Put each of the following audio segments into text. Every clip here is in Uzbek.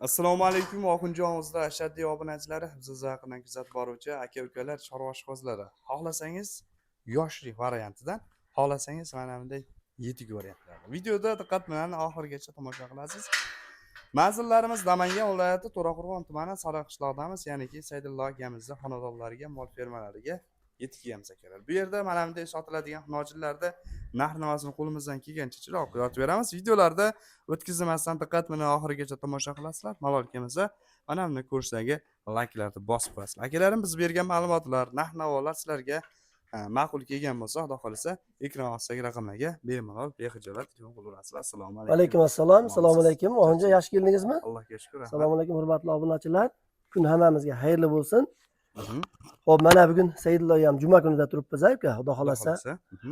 Assalomu alaykum oxunjomizda ashaddiy obunachilari, bizni yaqindan kuzatib boruvchi aka-ukalar, chorva ishqibozlari. Xohlasangiz yoshlik variantidan, xohlasangiz mana bunday yetuk variantlardan. Videoda diqqat bilan oxirigacha tomosha qilasiz. Manzillarimiz Namangan viloyati To'raqo'rg'on tumani Sariq qishloqdamiz, ya'niki Saydullo akamizning xonadonlariga, mol fermalariga yetib kelamiz akalar. Bu yerda mana bunday sotiladigan xonojillarda narx-navosini qo'limizdan kelgancha chiroq yotib beramiz. Videolarda o'tkazmasdan diqqat bilan oxirigacha tomosha qilasizlar. Malol kelmasa, mana buni ko'rshdagi layklarni bosib qo'yasizlar. Akalarim biz bergan ma'lumotlar, narx-navolar sizlarga ma'qul kelgan bo'lsa, xudo xolisa, ekran ostidagi raqamlarga bemalol, bexijolat telefon qilaverasizlar. Assalomu alaykum. Alaykum assalom. Assalomu alaykum. Oxunja yaxshi keldingizmi? Allohga shukr. Assalomu alaykum hurmatli obunachilar. Kun hammamizga xayrli bo'lsin. Xo'p, mana bugun Saidullo ham juma kunida turibmiz aka, xudo xolasa.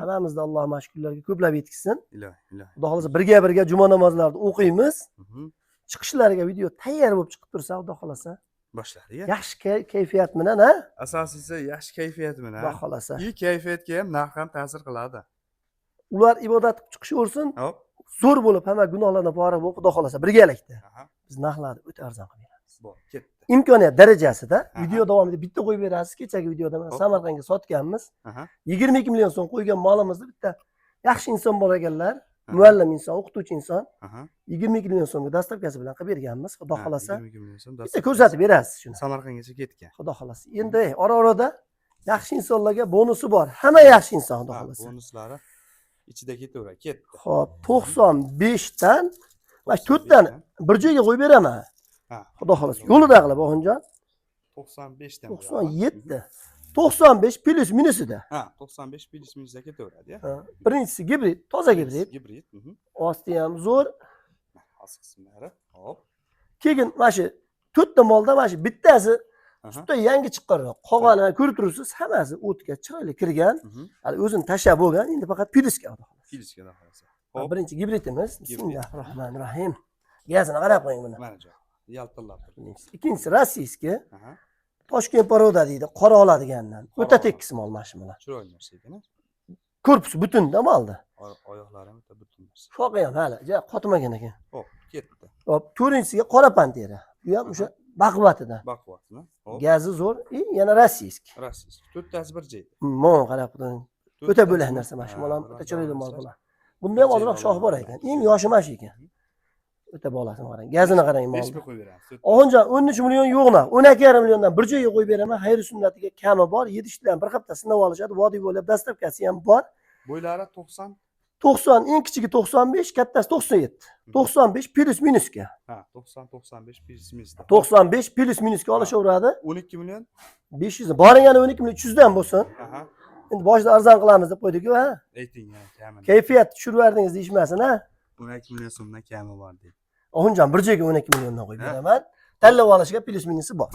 Hammamizda Alloh mashkullarga ko'plab yetkazsin. Ilohi. Xudo xolasa birga juma namozlarini o'qiymiz. Chiqishlariga video tayyor bo'lib chiqib tursa, xudo xolasa. Boshladi. Yaxshi kayfiyat bilan, ha? Asosiysi yaxshi kayfiyat bilan. Xudo xolasa. I kayfiyatga ham narx ham ta'sir qiladi. Ular ibodat qilib chiqishaversin. Hop. Zo'r bo'lib, hamma gunohlardan pora bo'lib, xudo xolasa birgalikda. Biz narxlarni o'ta arzon qilib beramiz. Bo'p, ketdi. Imkoniyat darajasida video davomida bitta qo'yib berasiz. Kechagi videoda men Samarqandga sotganmiz. 22 million so'm qo'ygan molimizni bitta yaxshi inson bor ekanlar, muallim inson, o'qituvchi inson. 22 million so'mga dastavkasi bilan qilib berganmiz. Xudo xolasa. 22 million so'm bitta ko'rsatib berasiz shuni. Samarqandgacha ketgan. Xudo xolasa. Endi ora-orada yaxshi insonlarga bonusi bor. Hamma yaxshi inson, xudo xolasa. Bonuslari ichida ketaveradi. Ketdi. Xo'p, 95 dan va 4 dan bir joyga qo'yib beraman. Xudo xolasa. Yo'lida qilib Oxunjon. 95 dan. 97. 95 plus minusida. 95 plus minusda ketaveradi, ya. Birinchisi gibrid, toza gibrid. Gibrid. Osti ham zo'r. Asl qismlari. Hop. Keyin mana shu 4 ta molda mana shu bittasi juda yangi chiqqanroq. Qolganini ko'rib turibsiz, hammasi o'tga chiroyli kirgan. Hali o'zini tashab bo'lgan, endi faqat piliska. Piliska xohlasa. Hop, birinchi gibridimiz. Bismillahirrohmanirrohim. Gazini qarab qo'ying buni. Mana shu. Yaltillab turibdi. Ikkinchisi rossiyskiy. Toshkent poroda deydi, qora oladigandan. O'ta tekis mol mana shu bilan. Chiroyli narsa ekan. Korpusi butunda molda. Oyoqlari ham o'ta butun narsa. Shoqi ham hali, qotmagan ekan. Hop, ketdi. Hop, to'rtinchisiga qora pantera. Bu ham o'sha baquvvatidan. Baquvvatmi? Hop. Gazi zo'r, yana rossiyskiy. Rossiyskiy. To'rttasi bir joyda. Mon qarab qo'ying. O'ta bo'lak narsa mana shu mol ham o'ta chiroyli mol bo'lar. Bunda ham ozroq shox bor ekan. Eng yoshi mana shu ekan. O'ta bolasini qarang. Gazini qarang molni. 5 ga qo'yib beramiz. Oxunjon 13 million yo'qmi? 12,5 milliondan bir joyga qo'yib beraman. Xayr sunnatiga kami bor. Yetishdan bir hafta sinab olishadi. Vodiy bo'ylab dastavkasi ham bor. Bo'ylari 90. 90, eng kichigi 95, kattasi 97. 95 plus minusga. 90-95 plus minusda. 95 plus minusga olishaveradi. 12 million 500. Boringani 12 million 300 dan bo'lsin. Endi boshida arzon qilamiz deb qo'ydik-ku, ha? Ayting, kamini. Kayfiyat tushirib verdingiz deyishmasin, ha? 12 million so'mdan kami bor deydi. Oxunjon bir joyga 12 milliondan qo'yib beraman. Tanlab olishga plus minusi bor.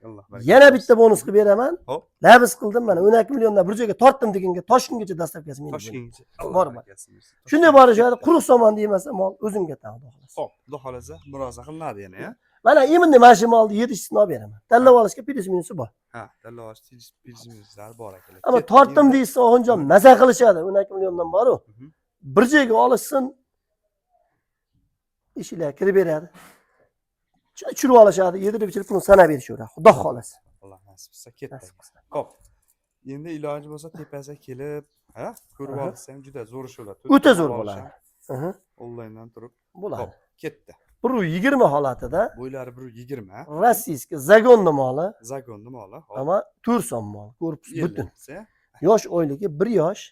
Alloh Yana bitta bonus qilib beraman. Hop. Labis qildim mana 12 milliondan bir joyga tortdim deganga Toshkentgacha dastavkasi meni. Toshkentgacha. Bor. Shunday borishadi, quruq somon deymasa, mol o'zimga taqdim xolos. Hop, xudo xolasa murosa qilinadi yana, ya. Mana endi mana shu molni yetishisini olib beraman. Tanlab olishga plus minusi bor. Tanlab olish plus minuslari bor akalar. Ammo tortdim deysiz, Oxunjon maza qilishadi. 12 milliondan bor-ku. Bir joyga olishsin, ishlar kirib beradi. Churib olishadi, yedirib-ichirib pulni sanab berishaveradi. Xudo xolasa. Alloh nasib qilsa ketdi. Xo'p. Endi iloji bo'lsa tepasiga kelib, ko'rib olsa ham juda zo'r ishlar. O'ta zo'r bo'ladi. Onlayndan turib bo'ladi. Ketdi. 120 holatida. Bo'ylari 120. Rossiyskiy zagonni moli. Zagonni moli. Ammo 4 so'm mol, korpus butun. Yosh oyligi 1 yosh.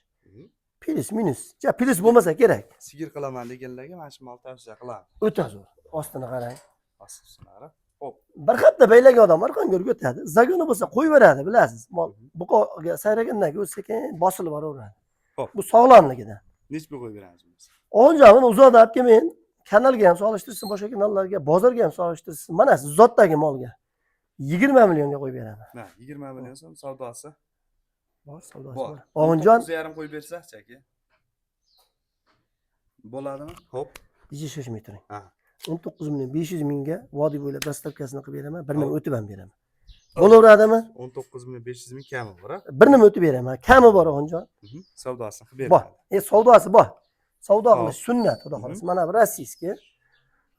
Plus minus. Plus bo'lmasa kerak. Sigir qilaman deganlarga mana shu mol tavsiya qilaman. O'ta zo'r. Ostini qarang. Asoslar. Hop. Bir hafta baylagan odamlar qanga o'tadi. Zagoni bo'lsa qo'yveradi, bilasiz. Mol buqoga sayragandan keyin sekin bosilib boraveradi. Hop. Bu sog'lomligidan. Nech pul qo'yib beramiz? Oxunjon uzoqda olib kelmang. Kanalga ham solishtirsin, boshqa kanallarga, bozorga ham solishtirsin. Mana siz zotdagi molga 20 millionga qo'yib beraman. 20 million so'm savdosi. Bor, savdosi bor. Oxunjon 9,5 qo'yib bersa-chi aka? Bo'ladimi? Hop. Ichi shoshmay turing. 19 million 500 mingga vodiy bo'ylab dastavkasini qilib beraman. Bir nima o'tib ham beraman. Bo'laveradimi? 19 million 500 ming kami bor, ha? Bir nima o'tib beraman. Kami bor Oxunjon. Savdosini qilib beraman. Bor. Savdosi bor. Savdo qilish sunnat, xudo xolasa. Mana bu rossiyskiy.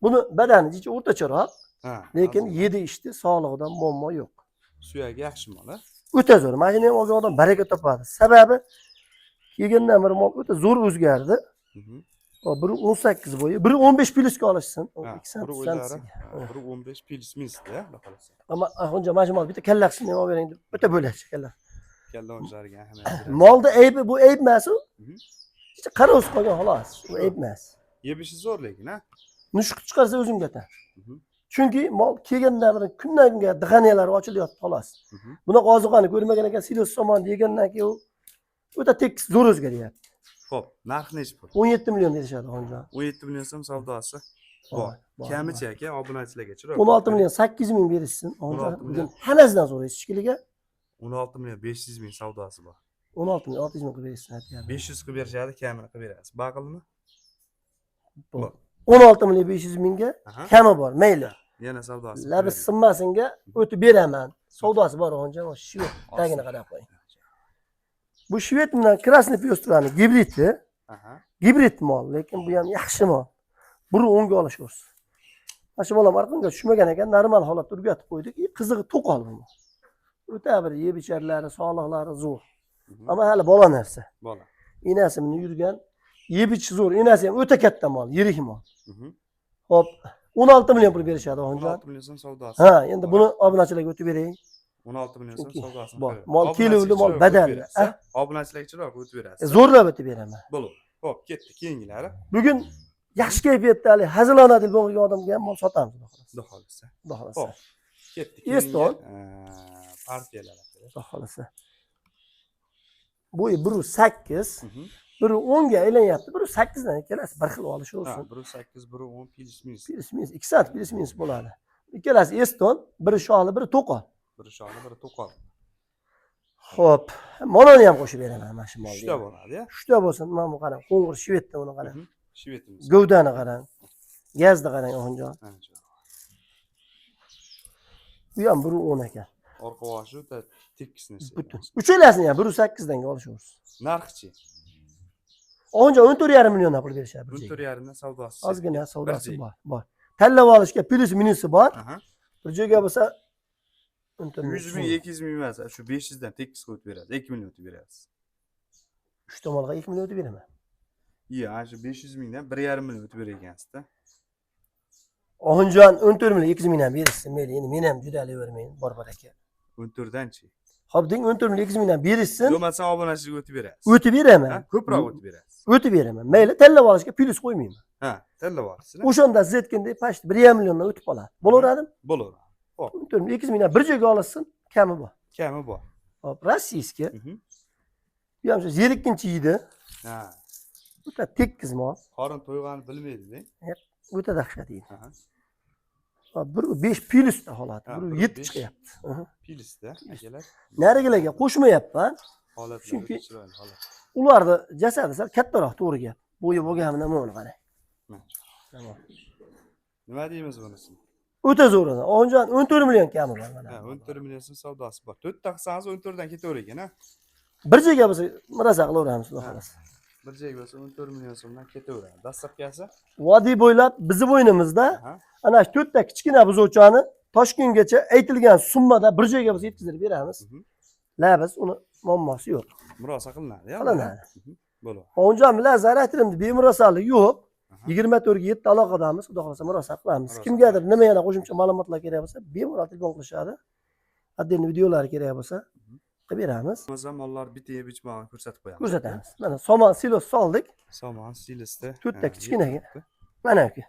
Buni badani ichi o'rtacharoq. Ha. Lekin hozir yedi ishdi, sog'lig'idan muammo yo'q. suyagi yaxshi mol, ha? O'ta zo'r. Mana shuni ham olgan odam baraka topadi. Sababi kelgandan beri mol o'ta zo'r o'zgardi. Mhm. Hop, biri 18 bo'yi, biri 15 plyusga olishsin. Ha, 2 sant biri o'zlari, biri 15 pils minsda, xudo xolasa. Ammo ahunja mana shu mol bitta kallaqsini ham olib bering deb o'ta bo'lakchi kallar. Kalla o'zlariga ahamiyat beradi. Molda aybi bu ayb emas u. Mhm. Işte qara o'sib qolgan xolos. Bu ayb emas. Yebishi zo'r lekin, ha? Nushq chiqarsa o'zimga tan. Mhm. Chunki mol kelgandan beri kundan kunga dag'analari ochilyapti xolos. Mhm. Bunaqa ozuqani ko'rmagan ekan, silos somon yegandan keyin u o'ta tekis zo'r o'zgaryapti. Xo'p, narxi nechi pul? 17 million berishadi hozir. 17 million so'm savdosi. Bor. Kamichi aka, obunachilarga chiroq. 16 million 8 ming berishsin. 16 Hozir million. bugun hammasidan so'raysiz ishkiliga. 16 million 500 ming savdosi bor. 16 million 600 ming qilib berishsin aytgan. 500 qilib berishadi, kamini qilib berasiz. Baqilmi? Bor. 16 million 500 mingga Aha. kami bor, mayli. Yana savdosi. Labi sinmasinga o'tib beraman. Savdosi bor hozir, shu tagini qarab qo'ying. Bu shvet bilan krasniy pyostrani gibridi. Aha. Gibrid mol, lekin bu ham yaxshi mol. Buni o'ngga olishaversin. Mana shu bolam arqonga tushmagan ekan, normal holatda urgatib qo'ydik. Qizig'i to'qol bu. O'ta bir yeb icharlari, sog'liqlari zo'r. Mhm. Ammo hali bola narsa. Bola. Enasi bilan yurgan, yeb ichi zo'r. Enasi ham o'ta katta mol, yirik mol. Mhm. Hop, 16 million pul berishadi hozir. 16 million so'm savdosi. Ha, endi buni obunachilarga o'tib beraylik. 16 million so'm Chunki savdosini bor. qilib. Mol keluvli, mol badalli. Obunachilarga chiroq o'tib berasiz. Zo'rlab o'tib beraman. Bo'ldi. Xo'p, ketdi keyingilari. Bugun yaxshi kayfiyatda hali hazilonadil bo'lgan odamga ham mol sotamiz, Xudo xolasa. xudo xolasa. Xo'p, ketdi Eston. partiyalar. Xudo xolasa. Bo'yi 1.8, Mhm. 1.10 ga aylanyapti. 1.8 dan ikkalasi bir xil Ha, olishaversin. 1.8, 1.10 pils minus. Plus 2 soat plus bo'ladi. Ikkalasi Eston, biri shohli, biri to'qol. Biri shohli, biri to'qol. Xo'p, mononi ham qo'shib beraman mana shu molga. 3 ta bo'ladi-ya. 3 ta bo'lsin, mana bu qarang, qo'ng'ir shvedda uni qarang. Mhm. Shvetimiz. Gavdani qarang. Gazni qarang oxunjon. Ancha. Bu ham 1.10 ekan. Orqa boshi o'ta tekisni. Butun. Uchalasini ham 1.8 danga olishaversin. Narxchi. Oxunjon 14,5 milliondan pul berishadi. 14,5 dan savdosi. Ozgina savdosi Birjek. bor. Tanlab olishga plus minusi bor. Aha. Bir joyga bo'lsa 100 ming, 200 ming emas, shu 500 dan tekis qilib berasiz. 2 million o'tib berasiz. 3 tomonga 2 million o'tib beraman. Iya, ana shu 500 mingdan 1,5 million o'tib beragansizda. Oxunjon 14 million 200 mingdan berishsin, mayli. Endi men ham judalayvermayin, bor aka. 14 danchi. Xo'p, deng 14 million 200 mingdan berishsin. Bo'lmasa obunachiga o'tib berasiz. O'tib beraman. Ha, ko'proq o'tib berasiz. O'tib beraman. Mayli, tanlab olishga plus qo'ymayman. Ha, tanlab olasiz. O'shanda siz aytgandek past 1,5 milliondan o'tib qoladi. Bo'laveradimi? Bo'laveradi. 14 million 200 mingdan bir joyga olishsin, kami bor. Kami bor. Hop, rossiyskiy. Mhm. Bu ham shu zerikkinchi yeydi. Ha, O'ta tekis mol. qorin to'yg'anini bilmaydi-da. O'ta dahshat yeydi. Aha. Hop, bir 5 plyusda holati, Ha, bir bir 7 besh. chiqyapti. Aha. Pilsda akalar. Narigilarga qo'shmayapman. Holatlar Chunki- chiroyli holat. Ularni jasadi sal kattaroq to'g'ri gap. Bo'yi bo'lganini mana qarang. Tamam. Nima deymiz bunisini? O'ta zo'r edi. Oxunjon 14 million kami bor mana. Ha, 14 million so'm savdosi bor. 4 ta qilsangiz 14 dan ketaver ekan, ha? Bir joyga bo'lsa mirasa qilaveramiz, xudo Ha. xolasa. Bir joyga bo'lsa 14 million so'mdan ketaveradi. Dastlabkasi? Vodiy bo'ylab bizni bo'ynimizda Aha. ana shu 4 ta kichkina buzuvchani Toshkentgacha aytilgan summada bir joyga biz yetkazib beramiz. Mhm. La biz uni muammosi yo'q. Murosa qilinadi-ya. Qilinadi. Bo'ladi. Oxunjon bilan zaratirimni bemurosalik yo'q. Aha. 24 ga 7 aloqadamiz, xudo xolasa murosa qilamiz. Murosa Kimgadir nima yana qo'shimcha ma'lumotlar kerak bo'lsa, bemalol telefon qilishadi. Atdeni videolari kerak bo'lsa, qilib beramiz. Bo'lmasa mollar bitta bichmog'ini ko'rsatib qo'yamiz. Ko'rsatamiz. Mana somon silos soldik. Somon, silisda. To'rtta kichkinaga. Mana aka.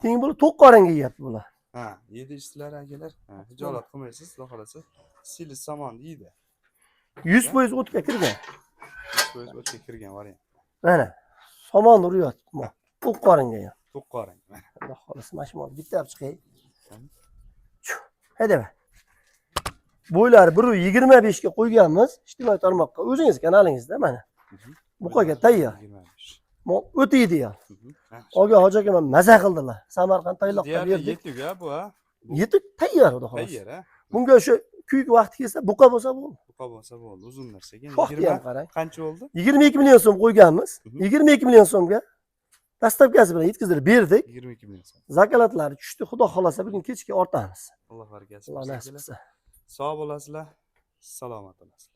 Teng bo'lib to'q qoringa yeyapti bular. Ha, yedi ishchilar akalar. Ha, hijolat qilmaysiz, xudo xolasa. Silis somon yeydi. 100% o'tga kirgan. 100% o'tga kirgan variant. Mana. Somon uryapti. To'q qoringa ham. To'q qoring. Xudo xolasa mashmol bitta olib chiqay. Tamam. Hayda. Bo'ylari 1.25 ga qo'yganmiz ijtimoiy tarmoqqa. O'zingiz kanalingizda mana. Buqaga tayyor. 25. Mol o'ta ideal. Ha. Oga hoji aka men maza qildilar. Samarqand tayloqqa Deyarli berdik. yetuk ha bu, ha. Yetib tayyor xudo xolasa. Tayyor, ha. Bunga o'sha kuyik vaqti kelsa buqa bo'lsa bo'ldi. Buqa bo'lsa bo'ldi, uzun narsaga. Shoxga ham qarang. Qancha bo'ldi? 22 million so'm qo'yganmiz. Mhm. 22 million so'mga Dastlabkasi bilan yetkazib berdik. 22 million so'm. Zakolatlari tushdi. Xudo xolasa bugun kechga ortamiz. Alloh barakasi Alloh bersin. nasib qilsa. Sog' bo'lasizlar, salomat bo'lasizlar.